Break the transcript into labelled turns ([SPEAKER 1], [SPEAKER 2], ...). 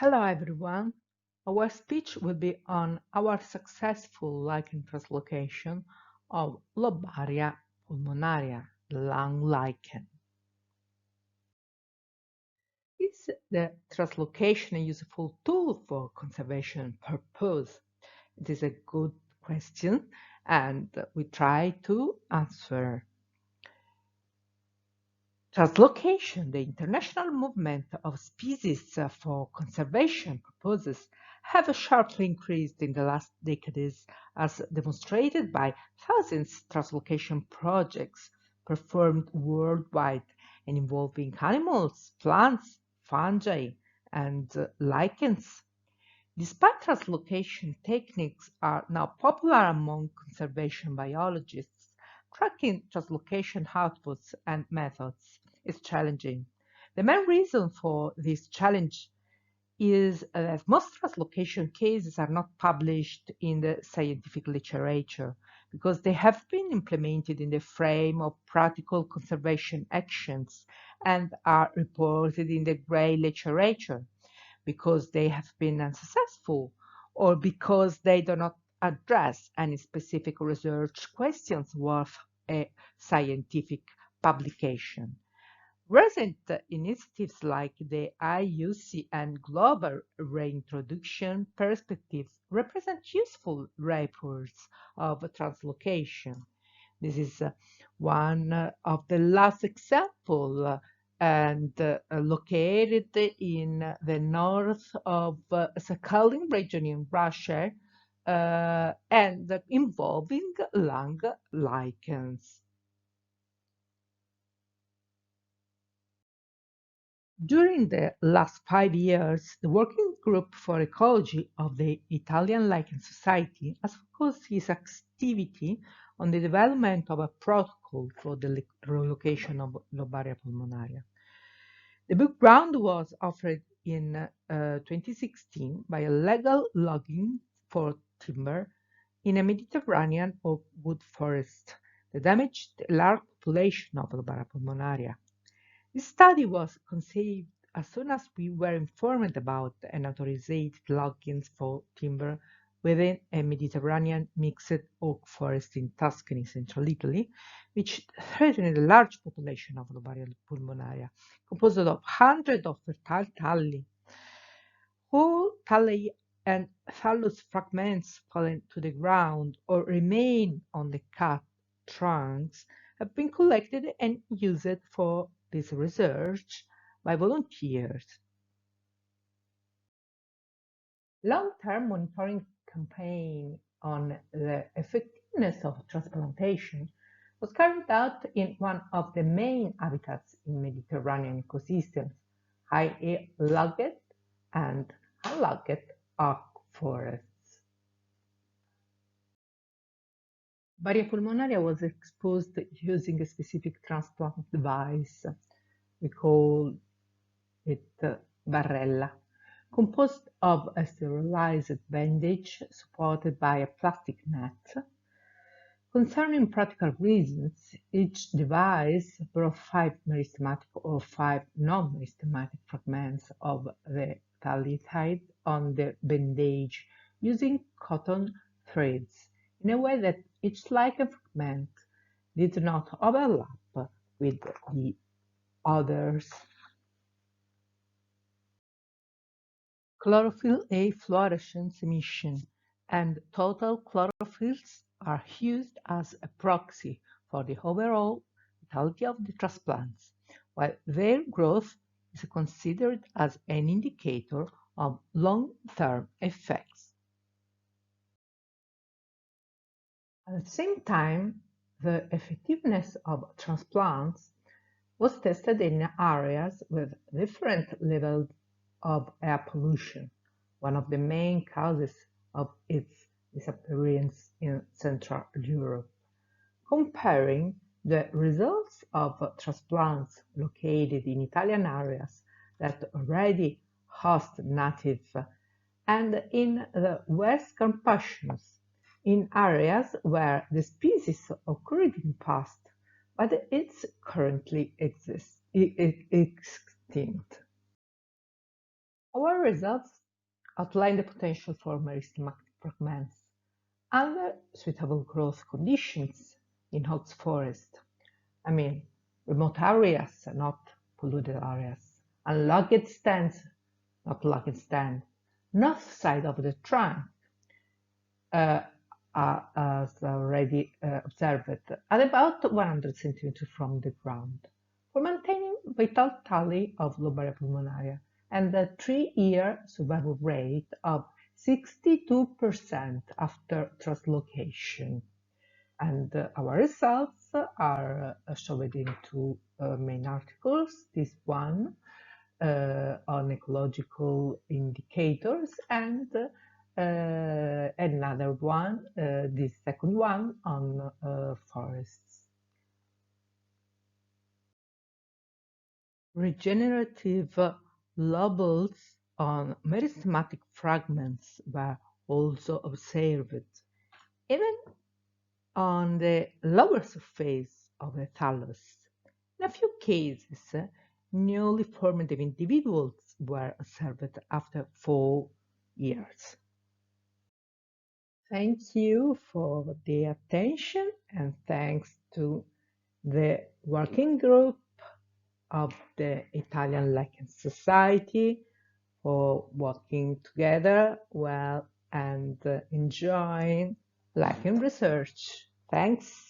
[SPEAKER 1] Hello everyone. Our speech will be on our successful lichen translocation of Lobaria pulmonaria, the lung lichen. Is the translocation a useful tool for conservation purpose? It is a good question and we try to answer. Translocation, the international movement of species for conservation purposes, have sharply increased in the last decades, as demonstrated by thousands of translocation projects performed worldwide and involving animals, plants, fungi, and lichens. Despite translocation techniques are now popular among conservation biologists, tracking translocation outputs and methods is challenging. The main reason for this challenge is that most translocation cases are not published in the scientific literature because they have been implemented in the frame of practical conservation actions and are reported in the grey literature because they have been unsuccessful or because they do not address any specific research questions worth a scientific publication. Recent initiatives like the IUC and global reintroduction perspectives represent useful reports of translocation. This is one of the last example and located in the north of Sakhalin region in Russia and involving lung lichens. During the last 5 years, the Working Group for Ecology of the Italian Lichen Society has focused its activity on the development of a protocol for the relocation of Lobaria pulmonaria. The background was offered in 2016 by a legal logging for timber in a Mediterranean wood forest that damaged a large population of Lobaria pulmonaria. This study was conceived as soon as we were informed about an authorized logging for timber within a Mediterranean mixed oak forest in Tuscany, central Italy, which threatened a large population of Lobaria pulmonaria, composed of hundreds of fertile thalli. Whole thalli and thallus fragments fallen to the ground or remain on the cut trunks have been collected and used for this research by volunteers. Long-term monitoring campaign on the effectiveness of transplantation was carried out in one of the main habitats in Mediterranean ecosystems, high-logged and unlogged oak forests. Baria pulmonaria was exposed using a specific transplant device. We call it barrella, composed of a sterilized bandage supported by a plastic net. Concerning practical reasons, each device brought 5 meristematic or 5 non-meristematic fragments of the thalli on the bandage using cotton threads in a way that each lichen fragment did not overlap with the others. Chlorophyll A fluorescence emission and total chlorophylls are used as a proxy for the overall vitality of the transplants, while their growth is considered as an indicator of long-term effects. At the same time, the effectiveness of transplants was tested in areas with different levels of air pollution, one of the main causes of its disappearance in Central Europe. Comparing the results of transplants located in Italian areas that already host native and in the Western Carpathians, in areas where the species occurred in the past, but it's currently extinct. Our results outline the potential for meristematic fragments under suitable growth conditions in hot forest. I mean, remote areas, not polluted areas, unlogged stands, not logged stand, north side of the trunk, uh, as already observed, at about 100 centimeters from the ground, for maintaining vital tally of Lobaria pulmonaria and a 3-year survival rate of 62% after translocation. And our results are shown in two main articles. This one on ecological indicators and another one, this second one, on forests. Regenerative lobules on meristematic fragments were also observed, even on the lower surface of the thallus. In a few cases, newly formed individuals were observed after 4 years. Thank you for the attention and thanks to the working group of the Italian Lichen Society for working together well and enjoying lichen research. Thanks.